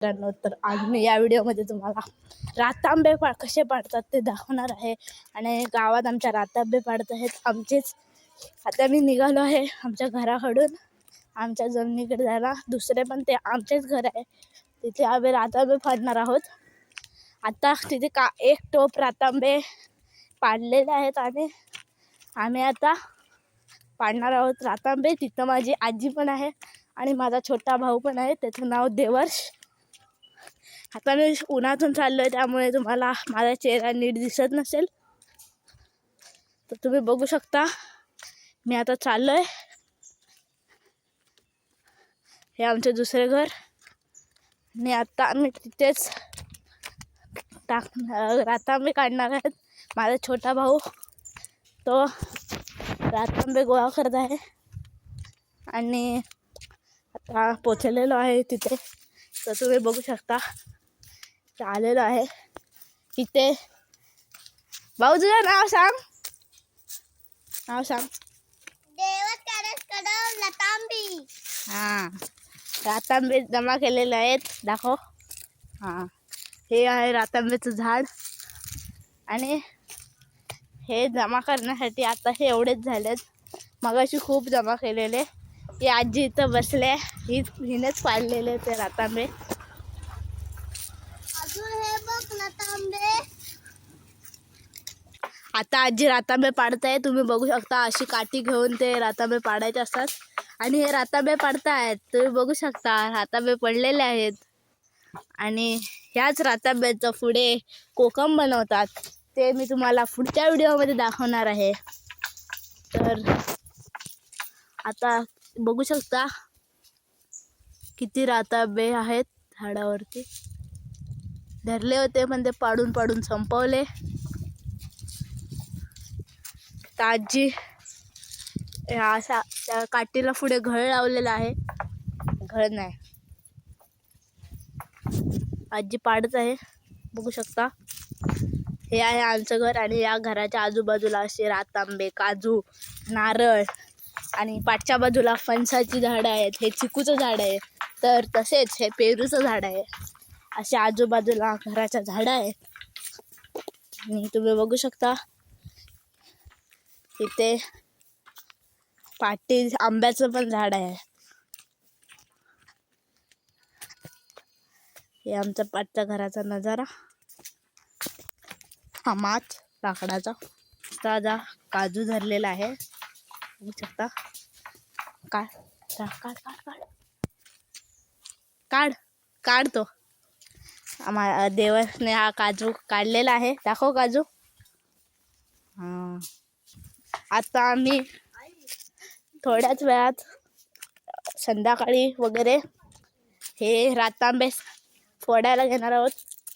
मित्रांनो, तर आज मी या व्हिडिओमध्ये तुम्हाला रातांबे कसे पाडतात ते दाखवणार आहे. आणि गावात आमच्या रातांबे पाडत आहेत आमचेच. आता मी निघालो आहे आमच्या घराकडून आमच्या जमिनीकडे जायला. दुसरे पण ते आमचेच घर आहे, तिथे आम्ही रातांबे पाडणार आहोत. आता तिथे एक टोप रातांबे पाडलेले आहेत आणि आम्ही आता पाडणार आहोत रातांबे. तिथं माझी आजी पण आहे आणि माझा छोटा भाऊ पण आहे, त्याचं नाव देवर्ष. आता मी उन्हातून चाललो आहे, त्यामुळे तुम्हाला माझा चेहरा नीट दिसत नसेल, तर तुम्ही बघू शकता. मी आता चाललो आहे. हे आमचे दुसरे घर आणि आता आम्ही तिथेच रातांबे काढणार आहेत. माझा छोटा भाऊ तो रातांबे गोळा करत आहे आणि आता पोचलेलो आहे तिथे, तर तुम्ही बघू शकता. आलेलो आहे इथे. भाऊ तुझं नाव सांग, नाव सांग. रातांबे. हां, रातांबे जमा केलेले आहेत, दाखव. हां, हे आहे रातांब्याचं झाड आणि हे जमा करण्यासाठी आता हे एवढेच झालेत. मगाशी खूप जमा केलेले. ही आजी इथं बसले, हिनेच पाडलेले ते रातांबे. अजून हे बघ रातांबे. आता आजी रातांबे पाडत आहे, तुम्ही बघू शकता. अशी काठी घेऊन ते रातांबे पाडायचे असतात आणि हे रातांबे पाडतायत, तुम्ही बघू शकता. रातांबे पडलेले आहेत आणि ह्याच रातांब्याचं पुढे कोकम बनवतात, ते मी तुम्हाला पुढच्या व्हिडिओमध्ये दाखवणार आहे. तर आता बघू शकता किती रातांबे आहेत झाडावरती. धरले होते पण ते पाडून पाडून संपवले. आजी असा त्या काठीला पुढे घळ लावलेला आहे. घळ नाही, आजी पाडत आहे, बघू शकता. हे आहे आमचं घर आणि या घराच्या आजूबाजूला असे रातांबे, काजू, नारळ आणि पाठच्या बाजूला फणसाची झाडं आहेत. हे चिकूचं झाड आहे, तर तसेच हे पेरूचं झाड आहे. असे आजूबाजूला घराच्या झाडं आहेत आणि तुम्ही बघू शकता इथे पाटी आंब्याचं पण झाड आहे. हे आमच्या पाठच्या घराचा नजारा. हा माठ लाकडाचा ताजा काजू धरलेला आहे, बघू शकता. काढ काढ काढ काढ काढ तो. देवाने हा काजू काढलेला आहे, दाखव काजू. हां, आता आम्ही थोड्याच वेळात संध्याकाळी वगैरे हे रातांबे फोडायला घेणार आहोत.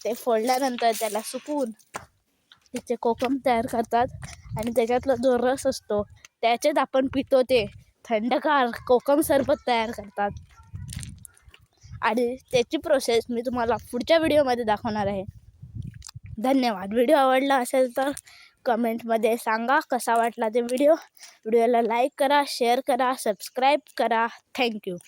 ते फोडल्यानंतर त्याला सुकवून त्याचे कोकम तयार करतात आणि त्याच्यातला जो रस असतो त्याच्यात आपण पितो, ते थंडगार कोकम सरबत तयार करतात. आणि त्याची प्रोसेस मी तुम्हाला पुढच्या व्हिडिओमध्ये दाखवणार आहे. धन्यवाद. व्हिडिओ आवडला असेल तर कमेंटमध्ये सांगा कसा वाटला ते व्हिडिओला लाईक करा, शेअर करा, सबस्क्राईब करा. थँक्यू.